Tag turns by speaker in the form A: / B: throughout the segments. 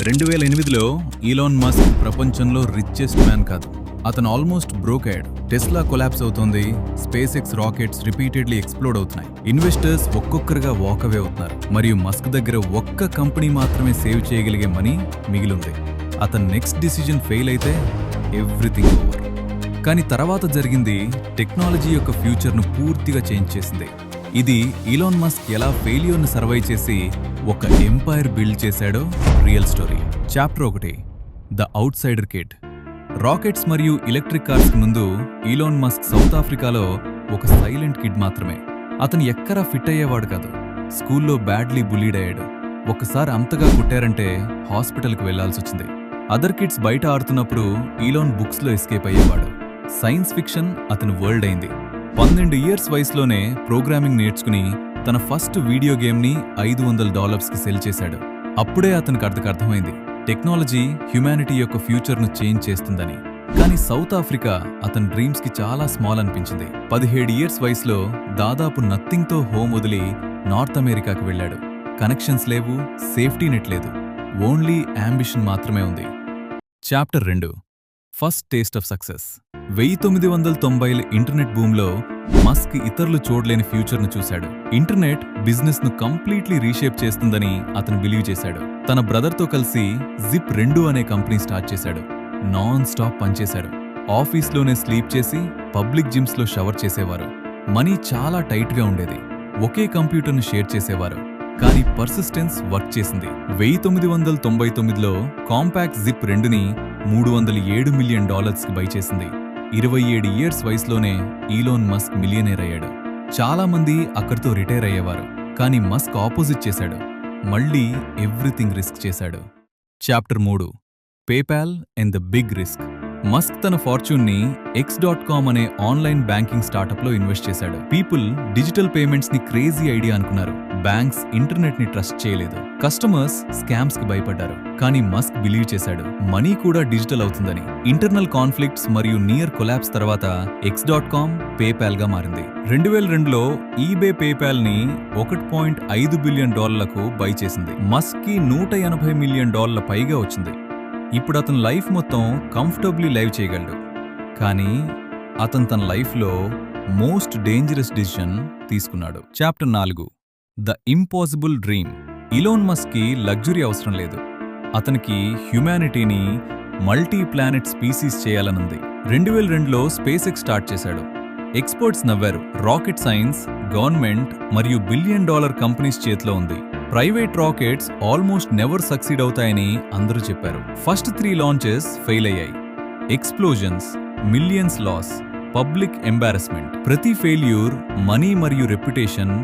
A: 2008లో Elon Musk ప్రపంచంలో richest man కాదు. అతను ఆల్మోస్ట్ బ్రోక్ అయ్యాడు. టెస్లా కొలాప్స్ అవుతోంది, SpaceX rockets repeatedly explode అవుతున్నాయి. ఇన్వెస్టర్స్ ఒక్కొక్కరుగా వాకవే అవుతున్నారు. మరియు మస్క్ దగ్గర ఒక్క కంపెనీ మాత్రమే సేవ్ చేయగలిగే మనీ మిగిలింది. అతని నెక్స్ట్ డిసిజన్ ఫెయిల్ అయితే ఎవ్రీథింగ్ ఓవర్. కానీ తర్వాత జరిగింది టెక్నాలజీ యొక్క ఫ్యూచర్ను పూర్తిగా చేంజ్ చేసింది. ఇది ఈలాన్ మస్క్ ఎలా ఫెయిల్యూర్ను సర్వైవ్ చేసి ఒక ఎంపైర్ బిల్డ్ చేశాడో real story. Chapter 1, the outsider kid. Rockets మరియు ఎలక్ట్రిక్ కార్స్ ముందు ఈలాన్ మస్క్ సౌత్ ఆఫ్రికాలో ఒక సైలెంట్ కిడ్ మాత్రమే. అతను ఎక్కడా ఫిట్ అయ్యేవాడు కాదు. స్కూల్లో బ్యాడ్లీ బులీడ్ అయ్యాడు. ఒక్కసారి అంతగా కుట్టారంటే హాస్పిటల్కి వెళ్లాల్సొచ్చింది. అదర్ కిడ్స్ బయట ఆడుతున్నప్పుడు ఈలాన్ బుక్స్లో ఎస్కేప్ అయ్యేవాడు. సైన్స్ ఫిక్షన్ అతని వరల్డ్ అయింది. 12 ఇయర్స్ వయసులోనే ప్రోగ్రామింగ్ నేర్చుకుని తన ఫస్ట్ వీడియో గేమ్ని $500కి సెల్ చేశాడు. అప్పుడే అతనికి అర్థమైంది టెక్నాలజీ హ్యుమానిటీ యొక్క ఫ్యూచర్ను చేంజ్ చేస్తుందని. కానీ సౌత్ ఆఫ్రికా అతని డ్రీమ్స్కి చాలా స్మాల్ అనిపించింది. 17 ఇయర్స్ వయసులో దాదాపు నథింగ్తో హోమ్ వదిలి నార్త్ అమెరికాకి వెళ్ళాడు. కనెక్షన్స్ లేవు, సేఫ్టీ నెట్ లేదు, ఓన్లీ అంబిషన్ మాత్రమే ఉంది. Chapter 2, first taste of success. 1990ల ఇంటర్నెట్ బూమ్లో మస్క్ ఇతరులు చూడలేని ఫ్యూచర్ను చూశాడు. ఇంటర్నెట్ బిజినెస్ను కంప్లీట్లీ రీషేప్ చేస్తుందని అతను బిలీవ్ చేశాడు. తన బ్రదర్తో కలిసి Zip2 అనే కంపెనీ స్టార్ట్ చేశాడు. నాన్ స్టాప్ పనిచేశాడు. ఆఫీస్లోనే స్లీప్ చేసి పబ్లిక్ జిమ్స్లో షవర్ చేసేవారు. మనీ చాలా టైట్గా ఉండేది. ఒకే కంప్యూటర్ను షేర్ చేసేవారు. కానీ పర్సిస్టెన్స్ వర్క్ చేసింది. 1999లో కాంపాక్ట్ Zip2ని $307 మిలియన్ బై చేసింది. 27 ఇయర్స్ వయసులోనే ఈలాన్ మస్క్ మిలియనేర్ అయ్యాడు. చాలా మంది అక్కడితో రిటైర్ అయ్యేవారు. కానీ మస్క్ ఆపోజిట్ చేశాడు. మళ్లీ ఎవ్రీథింగ్ రిస్క్ చేశాడు. Chapter 3, PayPal and the big risk. Musk తన ఫార్చ్యూన్ని X.com అనే ఆన్లైన్ బ్యాంకింగ్ స్టార్టప్లో ఇన్వెస్ట్ చేశాడు. పీపుల్ డిజిటల్ పేమెంట్స్ ని క్రేజీ ఐడియా అనుకున్నారు. బ్యాంక్స్ ఇంటర్నెట్ ని ట్రస్ట్ చేయలేదు. కస్టమర్స్ స్కామ్స్ కి భయపడ్డారు. కానీ మస్క్ బిలీవ్ చేశాడు మనీ కూడా డిజిటల్ అవుతుందని. ఇంటర్నల్ కాన్ఫ్లిక్ట్స్ మరియు నియర్ కొలాప్స్ తర్వాత X.com పేపాల్ గా మారింది. 2002లో ఈబే పేపాల్ ని $1.5 బిలియన్ బై చేసింది. మస్క్ కి $180 మిలియన్ పైగా వచ్చింది. ఇప్పుడు అతని లైఫ్ మొత్తం కంఫర్టబుల్లీ లైవ్ చేయగలడు. కానీ అతను తన లైఫ్లో మోస్ట్ డేంజరస్ డిసిషన్ తీసుకున్నాడు. Chapter 4, the impossible dream. Elon మస్క్కి లగ్జరీ అవసరం లేదు. అతనికి హ్యుమానిటీని మల్టీ ప్లానెట్ స్పీసీస్ చేయాలనుంది. 2002లో స్పేస్ ఎక్స్ స్టార్ట్ చేశాడు. ఎక్స్పర్ట్స్ నవ్వారు. రాకెట్ సైన్స్ గవర్నమెంట్ మరియు $1 బిలియన్ కంపెనీస్ చేతిలో ఉంది. Private rockets almost never succeed అవుతాయని అందరూ చెప్పారు. ఫస్ట్ 3 లాంచెస్ ఫెయిల్ అయ్యాయి. Explosions, millions loss, public embarrassment. ప్రతి ఫెయిల్యూర్ మనీ మరియు రెప్యుటేషన్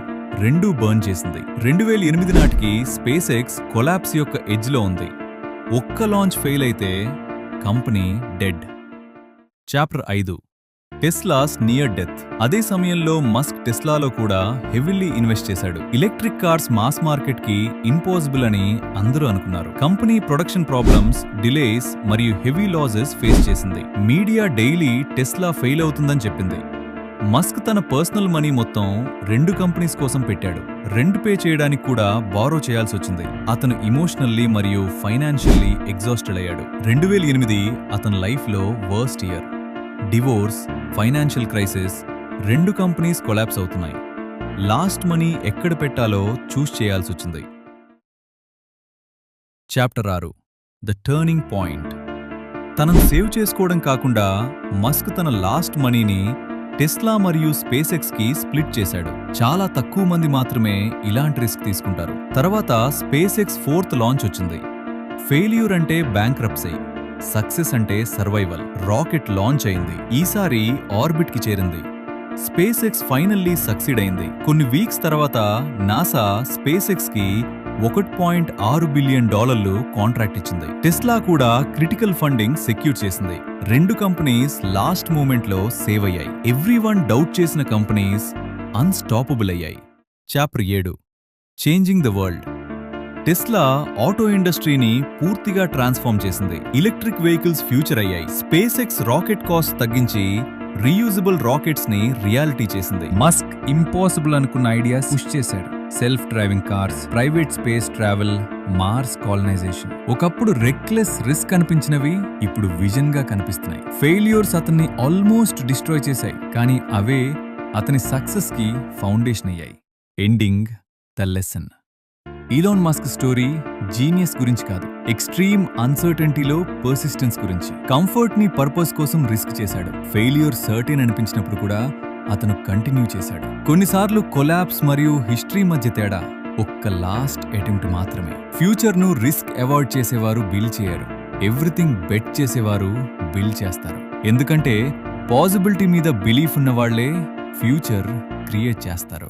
A: రెండూ బర్న్ చేసింది. 2008 నాటికి స్పేస్ ఎక్స్ కొలాప్స్ యొక్క ఎడ్జ్లో ఉంది. ఒక్క లాంచ్ ఫెయిల్ అయితే company dead. Chapter 5, టెస్లాస్ near death. అదే సమయంలో మస్క్ టెస్లాలో కూడా హెవీలీ ఇన్వెస్ట్ చేశాడు. ఎలక్ట్రిక్ కార్స్ మాస్ మార్కెట్ కి ఇంపాసిబుల్ అని అందరూ అనుకున్నారు. కంపెనీ ప్రొడక్షన్ ప్రాబ్లమ్స్, డిలేస్ మరియు హెవీ లాసెస్ ఫేస్ చేసింది. మీడియా డైలీ టెస్లా ఫెయిల్ అవుతుందని చెప్పింది. మస్క్ తన పర్సనల్ మనీ మొత్తం 2 కంపెనీస్ కోసం పెట్టాడు. రెంట్ పే చేయడానికి కూడా బారో చేయాల్సి వచ్చింది. అతను ఇమోషనల్లీ మరియు ఫైనాన్షియల్లీ ఎగ్జాస్టెడ్ అయ్యాడు. 2008 అతని లైఫ్లో worst year. Divorce, financial crisis, 2 companies collapse అవుతున్నాయి. లాస్ట్ మనీ ఎక్కడ పెట్టాలో చూస్ చేయాల్సొచ్చింది. Chapter 6, the turning point. తనను సేవ్ చేసుకోవడం కాకుండా మస్క్ తన లాస్ట్ మనీని టెస్లా మరియు స్పేస్ ఎక్స్కి స్ప్లిట్ చేశాడు. చాలా తక్కువ మంది మాత్రమే ఇలాంటి రిస్క్ తీసుకుంటారు. తర్వాత స్పేస్ ఎక్స్ 4th లాంచ్ వచ్చింది. ఫెయిల్యూర్ అంటే బ్యాంక్రప్సీ, సక్సెస్ అంటే సర్వైవల్. రాకెట్ లాంచ్ అయింది. ఈసారి ఆర్బిట్ కి చేరింది. స్పేస్ ఎక్స్ ఫైనల్లీ సక్సీడ్ అయింది. కొన్ని వీక్స్ తర్వాత నాసా స్పేస్ ఎక్స్ కి $1.6 బిలియన్ కాంట్రాక్ట్ ఇచ్చింది. టెస్లా కూడా క్రిటికల్ ఫండింగ్ సెక్యూర్ చేసింది. 2 కంపెనీస్ లాస్ట్ మూమెంట్లో సేవ్ అయ్యాయి. ఎవ్రీవన్ డౌట్ చేసిన కంపెనీస్ అన్స్టాపబుల్ అయ్యాయి. Chapter 7, changing the world. Tesla auto ఇండస్ట్రీని పూర్తిగా ట్రాన్స్ఫార్మ్ చేసింది. ఎలక్ట్రిక్ వెహికల్స్ ఫ్యూచర్ అయ్యాయి. స్పేస్ ఎక్స్ రాకెట్ కాస్ట్ తగ్గించి రీయూజబుల్ రాకెట్స్ ని రియాలిటీ చేసింది. మస్క్ ఇంపాసిబుల్ అనుకున్న ఐడియాస్ పుష్ చేశాడు. Self driving cars, private space travel, Mars colonization. ఒకప్పుడు రెక్లెస్ రిస్క్ అనిపించినవి ఇప్పుడు విజన్ గా కనిపిస్తున్నాయి. ఫెయిల్యూర్స్ అతన్ని ఆల్మోస్ట్ డిస్ట్రాయ్ చేశాయి, కానీ అవే అతని సక్సెస్ కి ఫౌండేషన్ అయ్యాయి. Ending the lesson. Elon Musk story genius గురించి కాదు, ఎక్స్ట్రీమ్ అన్సర్టెనిటీలో పర్సిస్టెన్స్ గురించి. కంఫర్ట్ ని పర్పస్ కోసం రిస్క్ చేశాడు. ఫెయిల్యూర్ సర్టెన్ అనిపించినప్పుడు కూడా అతను కంటిన్యూ చేశాడు. కొన్నిసార్లు కొలాప్స్ మరియు హిస్టరీ మధ్య తేడా ఒక్క లాస్ట్ అటెంప్ట్ మాత్రమే. ఫ్యూచర్ ను రిస్క్ అవాయిడ్ చేసేవారు బిల్డ్ చేయరు, ఎవ్రీథింగ్ బెట్ చేసేవారు బిల్డ్ చేస్తారు. ఎందుకంటే పాసిబిలిటీ మీద బిలీఫ్ ఉన్నవాళ్లే ఫ్యూచర్ క్రియేట్ చేస్తారు.